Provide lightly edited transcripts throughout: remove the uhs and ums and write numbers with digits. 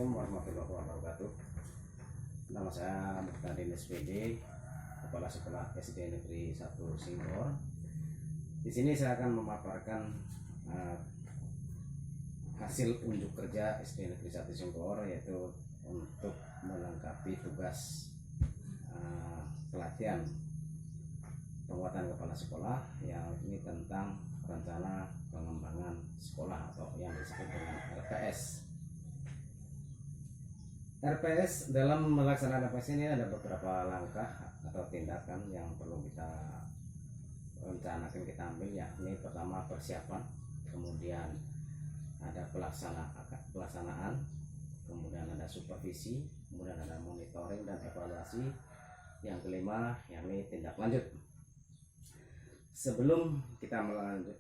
Assalamualaikum warahmatullahi wabarakatuh. Nama saya Muhtadin SPD, Kepala Sekolah SD Negeri 1 Singgor. Di sini saya akan memaparkan hasil unjuk kerja SD Negeri 1 Singgor, yaitu untuk melengkapi tugas pelatihan penguatan kepala sekolah, yang ini tentang rencana pengembangan sekolah atau yang disebut dengan RPS. RPS, dalam melaksanakan RPS ini ada beberapa langkah atau tindakan yang perlu kita rencanakan, kita ambil, yakni pertama persiapan, kemudian ada pelaksanaan, kemudian ada supervisi, kemudian ada monitoring dan evaluasi, yang kelima yakni tindak lanjut. Sebelum kita melanjut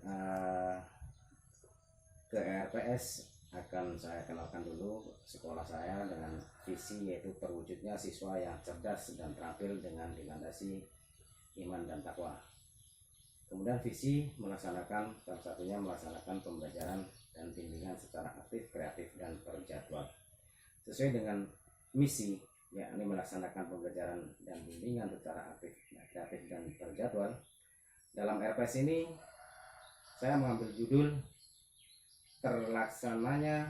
ke RPS, akan saya kenalkan dulu sekolah saya dengan visi, yaitu terwujudnya siswa yang cerdas dan terampil dengan dilandasi iman dan takwa. Kemudian visi melaksanakan, salah satunya melaksanakan pembelajaran dan bimbingan secara aktif, kreatif, dan terjadwal. Sesuai dengan misi, yakni melaksanakan pembelajaran dan bimbingan secara aktif, kreatif, dan terjadwal. Dalam RPS ini saya mengambil judul terlaksananya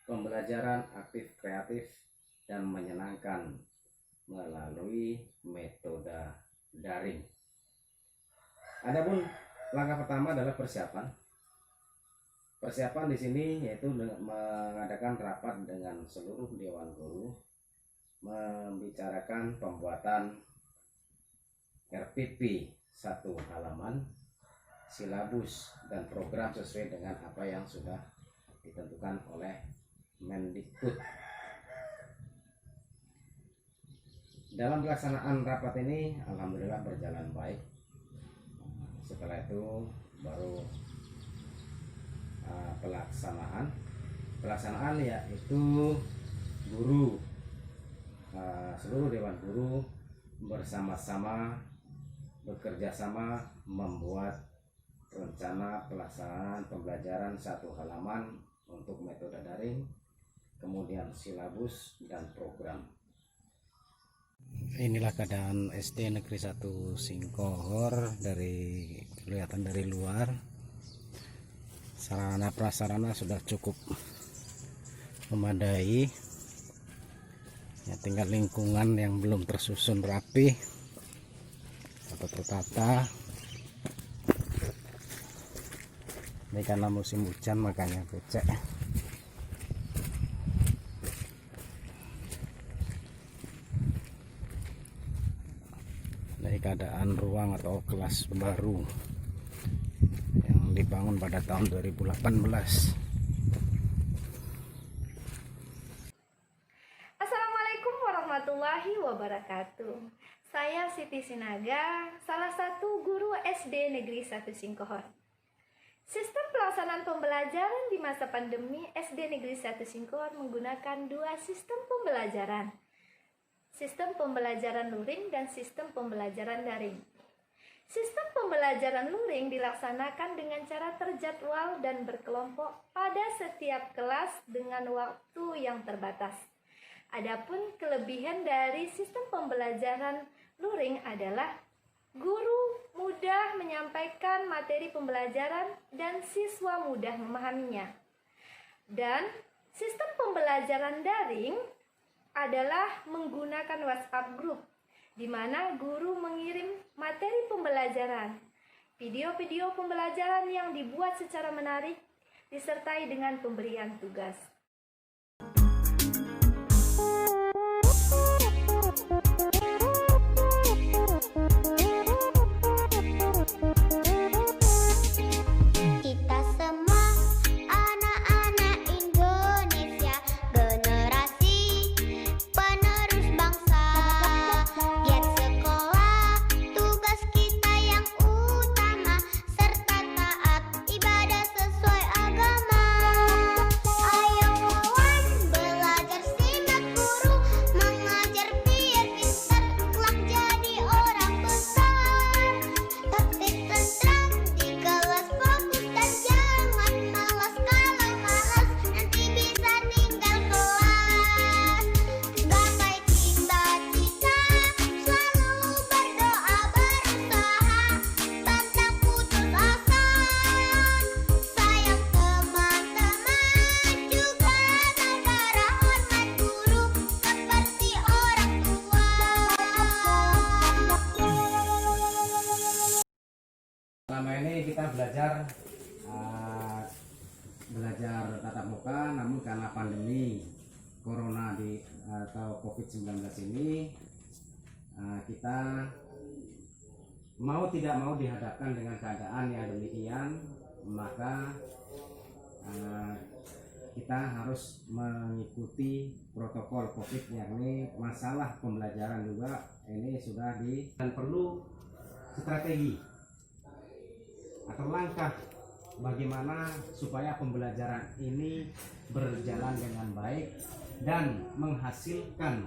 pembelajaran aktif, kreatif, dan menyenangkan melalui metode daring. Adapun langkah pertama adalah persiapan. Persiapan di sini yaitu mengadakan rapat dengan seluruh dewan guru, membicarakan pembuatan RPP 1 halaman, silabus dan program sesuai dengan apa yang sudah ditentukan oleh Mendikbud. Dalam pelaksanaan rapat ini alhamdulillah berjalan baik. Setelah itu baru pelaksanaan yaitu guru, seluruh dewan guru bersama-sama bekerja sama membuat rencana pelaksanaan pembelajaran 1 halaman untuk metode daring, kemudian silabus dan program. Inilah keadaan SD Negeri 1 Singgor kelihatan dari luar. Sarana prasarana sudah cukup memadai, ya, tinggal lingkungan yang belum tersusun rapi atau tertata. Ini karena musim hujan makanya becek. Ini keadaan ruang atau kelas baru yang dibangun pada tahun 2018. Assalamualaikum warahmatullahi wabarakatuh. Saya Siti Sinaga, salah satu guru SD Negeri 1 Singgor. Sistem pelaksanaan pembelajaran di masa pandemi SD Negeri 1 Singgor menggunakan 2 sistem pembelajaran. Sistem pembelajaran luring dan sistem pembelajaran daring. Sistem pembelajaran luring dilaksanakan dengan cara terjadwal dan berkelompok pada setiap kelas dengan waktu yang terbatas. Adapun kelebihan dari sistem pembelajaran luring adalah guru mudah menyampaikan materi pembelajaran dan siswa mudah memahaminya. Dan sistem pembelajaran daring adalah menggunakan WhatsApp group, di mana guru mengirim materi pembelajaran, video-video pembelajaran yang dibuat secara menarik, disertai dengan pemberian tugas. Ayo belajar belajar tatap muka, namun karena pandemi corona atau COVID-19 ini, kita mau tidak mau dihadapkan dengan keadaan yang demikian, maka kita harus mengikuti protokol COVID, yakni masalah pembelajaran juga ini sudah dan perlu strategi atau langkah bagaimana supaya pembelajaran ini berjalan dengan baik dan menghasilkan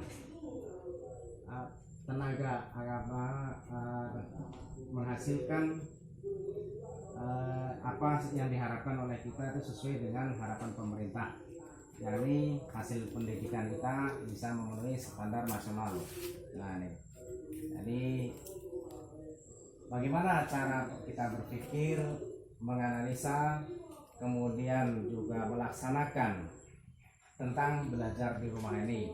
tenaga menghasilkan apa yang diharapkan oleh kita itu sesuai dengan harapan pemerintah, yakni hasil pendidikan kita bisa memenuhi standar nasional. Nah ini, jadi bagaimana cara kita berpikir, menganalisa, kemudian juga melaksanakan tentang belajar di rumah ini.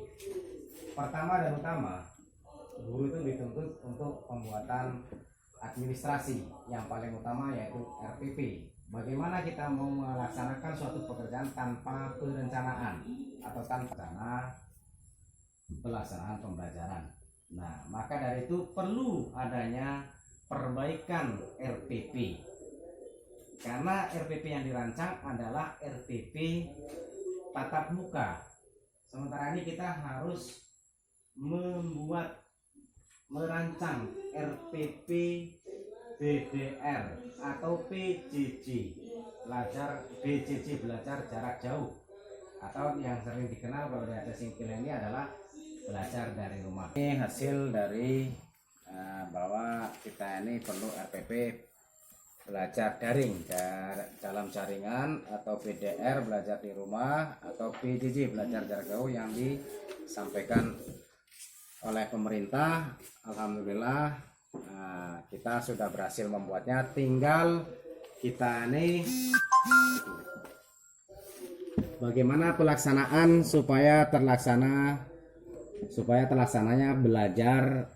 Pertama dan utama, guru itu dituntut untuk pembuatan administrasi yang paling utama, yaitu RPP. Bagaimana kita mau melaksanakan suatu pekerjaan tanpa perencanaan atau tanpa pelaksanaan pembelajaran. Nah, maka dari itu perlu adanya perbaikan RPP. Karena RPP yang dirancang adalah RPP tatap muka. Sementara ini kita harus merancang RPP BDR atau PJJ, belajar jarak jauh, atau yang sering dikenal kalau di atas singkil ini adalah belajar dari rumah. Ini hasil dari bahwa kita ini perlu RPP belajar daring dalam jaringan, atau BDR belajar di rumah, atau PJJ belajar jarak jauh yang disampaikan oleh pemerintah. Alhamdulillah kita sudah berhasil membuatnya, tinggal kita ini bagaimana pelaksanaan supaya terlaksananya belajar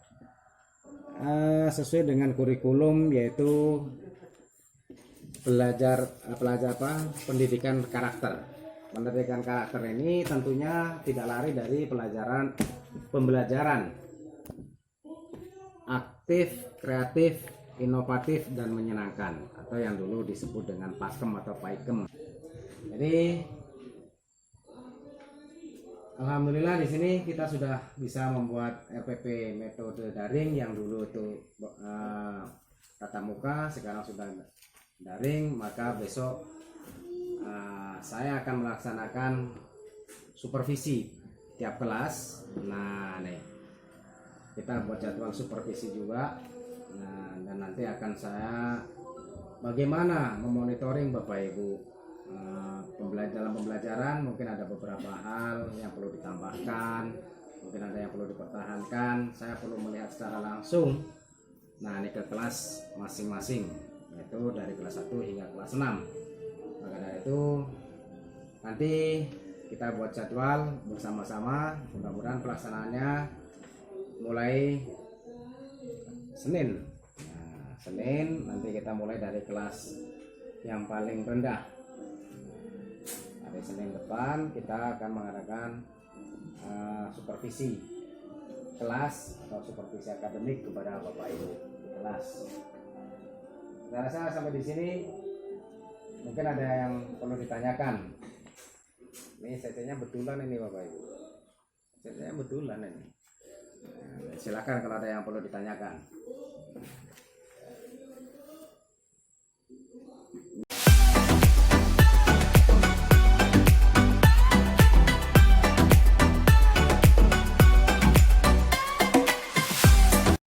sesuai dengan kurikulum, yaitu belajar pendidikan karakter. Pendidikan karakter ini tentunya tidak lari dari pembelajaran aktif, kreatif, inovatif, dan menyenangkan, atau yang dulu disebut dengan PAKEM atau PAIKEM. Jadi alhamdulillah di sini kita sudah bisa membuat RPP metode daring, yang dulu itu tatap muka, sekarang sudah daring. Maka besok saya akan melaksanakan supervisi tiap kelas. Nah nih, kita buat jadwal supervisi juga. Nah, dan nanti akan saya bagaimana memonitoring Bapak Ibu dalam pembelajaran. Mungkin ada beberapa hal yang perlu ditambahkan, mungkin ada yang perlu dipertahankan. Saya perlu melihat secara langsung. Nah, ini ke kelas masing-masing, yaitu dari kelas 1 hingga kelas 6. Maka dari itu nanti kita buat jadwal bersama-sama. Mudah-mudahan pelaksanaannya mulai Senin. Nah, Senin nanti kita mulai dari kelas yang paling rendah. Hari Senin depan kita akan mengadakan supervisi kelas atau supervisi akademik kepada Bapak Ibu di kelas. Saya rasa sampai di sini mungkin ada yang perlu ditanyakan. Ini CC-nya betulan ini Bapak Ibu. CC-nya betulan ini. Silakan kalau ada yang perlu ditanyakan.